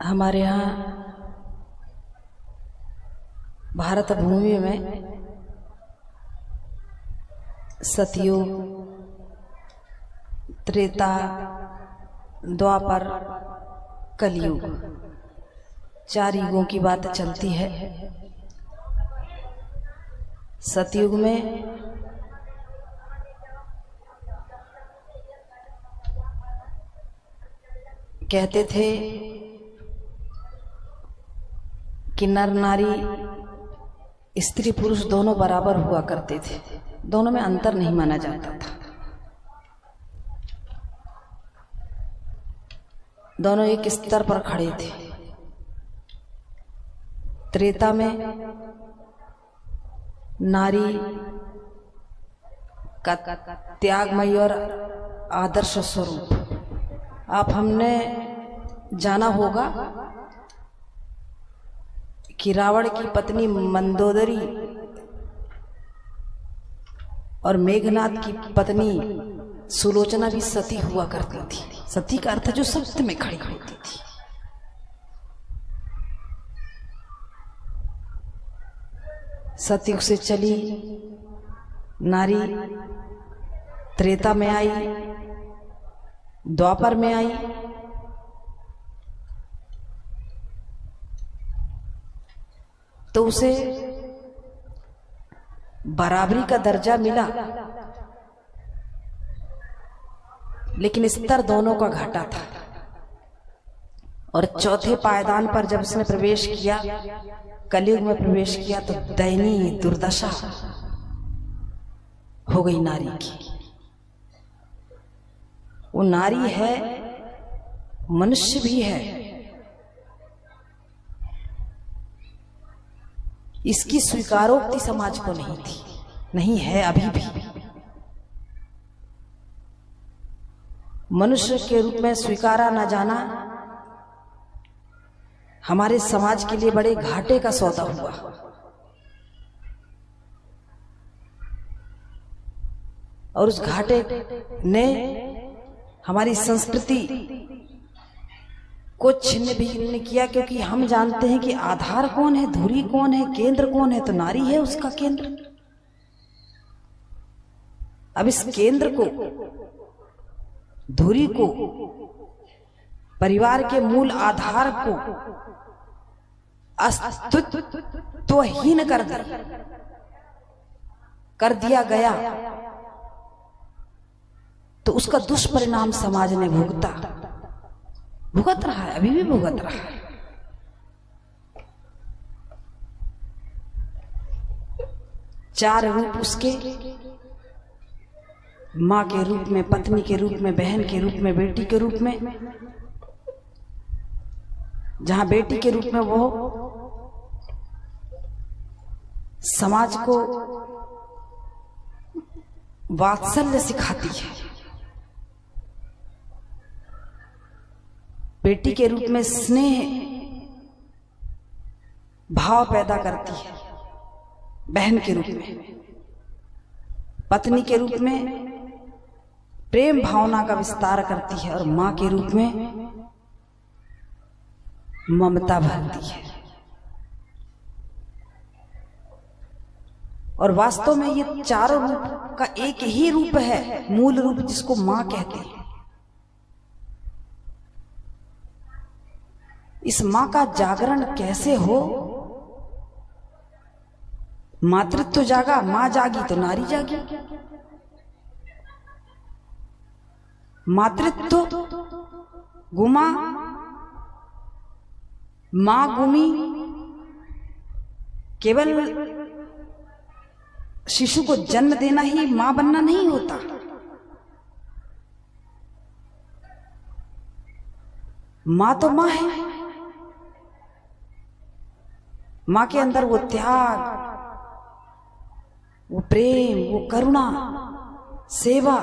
हमारे यहाँ भारत भूमि में सतयुग, त्रेता, द्वापर, कलयुग, 4 युगों की बात चलती है। सतयुग में कहते थे कि नर नारी, स्त्री पुरुष दोनों बराबर हुआ करते थे, दोनों में अंतर नहीं माना जाता था, दोनों एक स्तर पर खड़े थे। त्रेता में नारी का त्यागमयी और आदर्श स्वरूप आप हमने जाना होगा कि रावण की पत्नी मंदोदरी और मेघनाथ की पत्नी सुलोचना भी सती हुआ करती थी। सती का अर्थ जो सत्य में खड़ी होती थी। सतयुग से चली नारी, त्रेता में आई, द्वापर में आई, तो उसे बराबरी का दर्जा मिला, लेकिन स्तर दोनों का घटा था। और चौथे पायदान पर जब उसने प्रवेश किया, कलयुग में प्रवेश किया, तो दयनीय दुर्दशा हो गई नारी की। वो नारी है, मनुष्य भी है, इसकी स्वीकारोक्ति समाज को नहीं थी, नहीं है अभी भी। मनुष्य के रूप में स्वीकारा न जाना हमारे समाज के लिए बड़े घाटे का सौदा हुआ। और उस घाटे ने हमारी संस्कृति को छिन्न भिन्न किया, क्योंकि हम जानते हैं कि आधार कौन है, धुरी कौन है, केंद्र कौन है, तो नारी है उसका केंद्र। अब इस केंद्र को, धुरी को, परिवार के मूल आधार को अस्तित्वहीन कर दिया गया, तो उसका दुष्परिणाम समाज ने भुगत रहा है, अभी भी भुगत रहा है। चार रूप उसके, मां के रूप में, पत्नी के रूप में, बहन के रूप में, बेटी के रूप में। जहां बेटी के रूप में वो समाज को वात्सल्य सिखाती है, बेटी के रूप में स्नेह भाव पैदा करती है, बहन के रूप में, पत्नी के रूप में प्रेम भावना का विस्तार करती है, और मां के रूप में ममता भरती है। और वास्तव में ये चारों रूप का एक ही रूप है, मूल रूप, जिसको मां कहते हैं। इस मां का जागरण कैसे हो? मातृत्व जागा, मां जागी तो नारी जागी। मातृत्व गुमा, मां गुमी। केवल शिशु को जन्म देना ही मां बनना नहीं होता। मां तो मां है, मां के अंदर वो त्याग, वो प्रेम, वो करुणा, सेवा,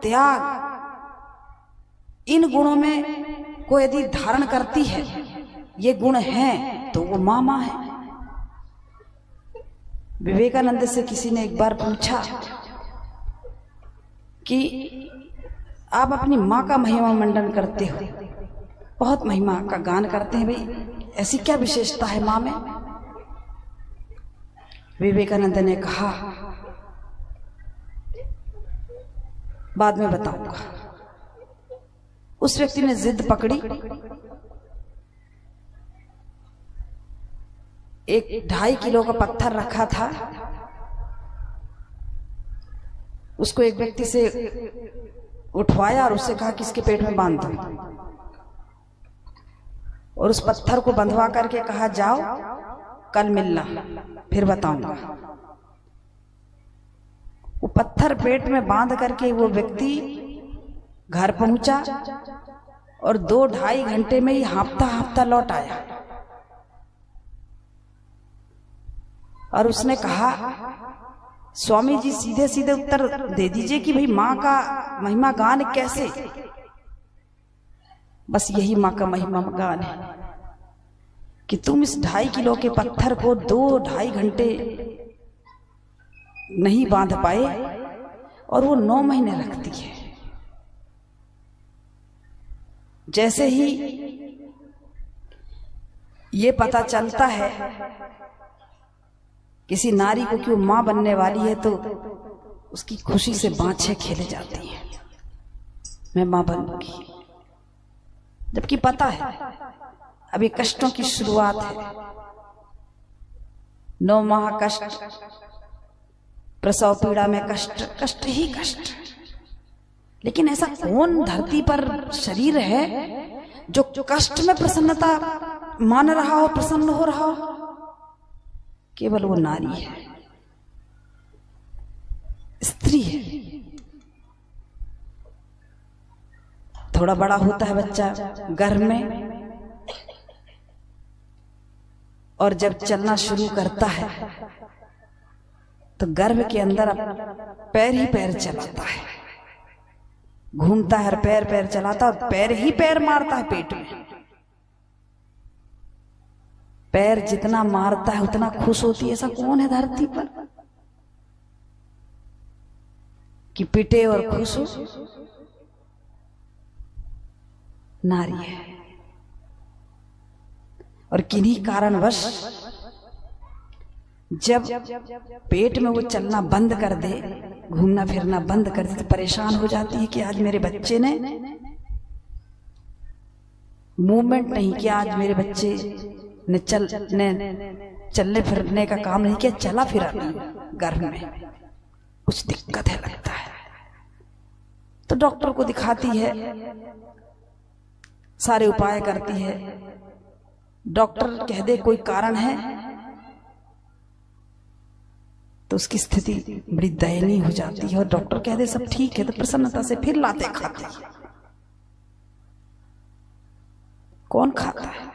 त्याग, इन गुणों में को यदि धारण करती है, ये गुण हैं, तो वो मां है। विवेकानंद से किसी ने एक बार पूछा कि आप अपनी मां का महिमा मंडन करते हो, बहुत महिमा का गान करते हैं। भाई ऐसी क्या विशेषता है माँ में? विवेकानंद ने कहा, बाद में बताऊंगा। उस व्यक्ति ने जिद पकड़ी, एक 2.5 किलो का पत्थर रखा था, उसको एक व्यक्ति से उठवाया और उससे कहा कि इसके पेट में बांध दो, और उस पत्थर को बंधवा करके कहा जाओ कल मिलना फिर बताऊंगा। वो पत्थर पेट में बांध करके वो व्यक्ति घर पहुंचा और 2-2.5 घंटे में ही हाँफता हाँफता लौट आया। और उसने कहा, स्वामी जी सीधे सीधे उत्तर दे दीजिए कि भाई माँ का महिमा गान कैसे? बस यही माँ का महिमा गान है कि तुम इस 2.5 किलो के पत्थर को 2-2.5 घंटे नहीं बांध पाए और वो 9 महीने रखती है। जैसे ही ये पता चलता है किसी नारी को कि वो मां बनने वाली है, तो उसकी खुशी से बाँछें खेले जाती हैं, मैं मां बनूंगी। जबकि पता है अभी कष्टों की शुरुआत है, 9 माह कष्ट, प्रसव पीड़ा में कष्ट, कष्ट ही कष्ट। लेकिन ऐसा कौन धरती पर शरीर है जो कष्ट में प्रसन्नता मान रहा हो, प्रसन्न हो रहा हो? केवल वो नारी है, स्त्री है। थोड़ा बड़ा होता है बच्चा गर्भ में, और जब चलना शुरू करता है तो गर्भ के अंदर पैर ही पैर चलाता है, घूमता है, पैर पैर चलाता है, पैर ही पैर मारता है पेट में। पैर जितना मारता है उतना खुश होती है। ऐसा कौन है धरती पर कि पिटे और खुश हो? नारी है। और किन्हीं कारणवश जब पेट में वो चलना बंद कर दे, घूमना फिरना बंद कर दे, तो परेशान हो जाती है कि आज मेरे बच्चे ने मूवमेंट नहीं किया, आज मेरे बच्चे ने चलने फिरने का काम नहीं किया, चला फिरा नहीं, गर्भ में कुछ दिक्कत है लगता है। तो डॉक्टर को दिखाती है, सारे उपाय करती है। डॉक्टर कह दे कोई कारण है तो उसकी स्थिति बड़ी दयनीय हो जाती है, और डॉक्टर कह दे सब ठीक है तो प्रसन्नता से फिर लाते खाते हैं। कौन खाता है?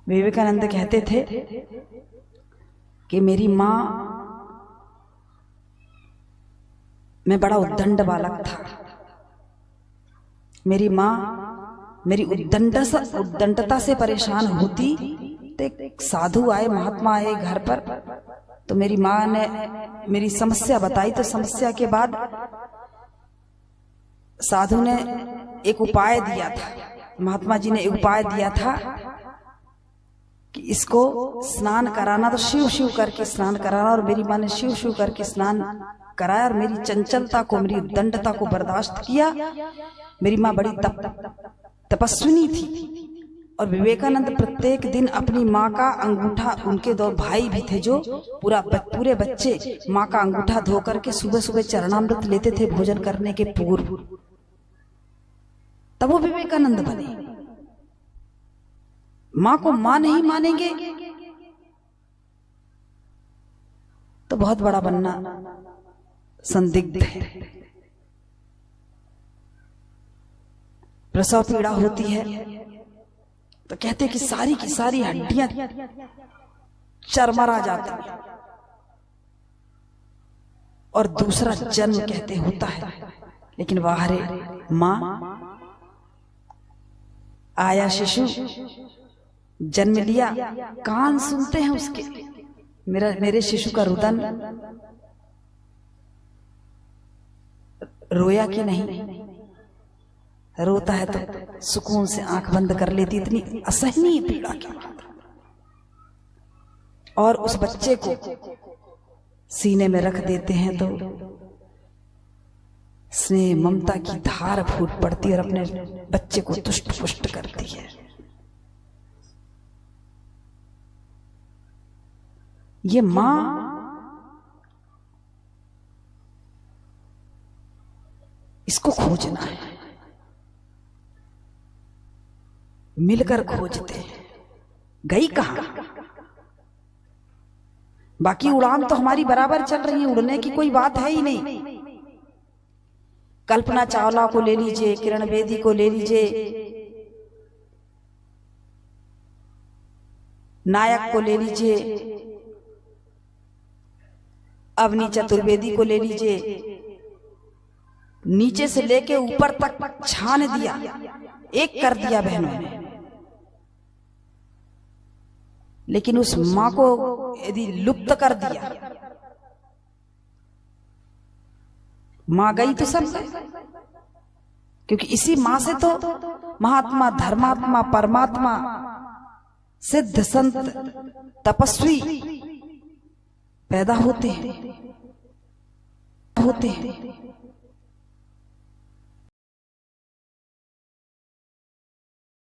विवेकानंद कहते थे कि मेरी मां मैं बड़ा उद्दंड बालक था। मेरी मां मेरी उद्दंडता से परेशान होती तो एक साधु आए, महात्मा आए घर पर, तो मेरी मां ने मेरी समस्या बताई। तो समस्या के बाद साधु ने एक उपाय दिया था, महात्मा जी ने एक उपाय दिया था कि इसको स्नान कराना, तो शिव शिव करके स्नान कराना। और मेरी मां ने शिव शिव करके स्नान कराया और मेरी चंचलता को, मेरी दंडता को बर्दाश्त किया। मेरी मां बड़ी तपस्विनी थी। और विवेकानंद प्रत्येक दिन अपनी माँ का अंगूठा, उनके 2 भाई भी थे जो पूरे बच्चे माँ का अंगूठा धो करके सुबह सुबह चरणामृत लेते थे भोजन करने के पूर्व। तब वो विवेकानंद बने। माँ को माँ नहीं मानेंगे तो बहुत बड़ा बनना संदिग्ध है। प्रसव पीड़ा होती है तो कहते कि सारी की सारी हड्डियां चरमरा जाती हैं, और दूसरा जन्म कहते होता है। लेकिन वाहरे मां, आया शिशु, जन्म लिया, कान सुनते हैं उसके, मेरे शिशु का रुदन रोया कि नहीं। रोता है तो सुकून से आंख बंद कर लेती, इतनी असहनीय पीड़ा की बात। और उस बच्चे को सीने में रख देते हैं तो स्नेह ममता की धार फूट पड़ती है और अपने बच्चे को तुष्ट पुष्ट करती है। ये मां इसको खोजना है, मिलकर खोजते हैं। गई कहां? बाकी उड़ान तो हमारी बराबर चल रही है, उड़ने की कोई बात है ही नहीं। कल्पना चावला को ले लीजिए, किरण बेदी को ले लीजिए, नायक को ले लीजिए, अवनी चतुर्वेदी को ले लीजिए, नीचे से लेके ऊपर तक छान दिया, एक कर दिया बहनों ने। लेकिन उस मां को यदि लुप्त कर दिया, मां गई तो सब गए। क्योंकि इसी मां से तो महात्मा, धर्मात्मा, परमात्मा, सिद्ध, संत, तपस्वी पैदा होते हैं।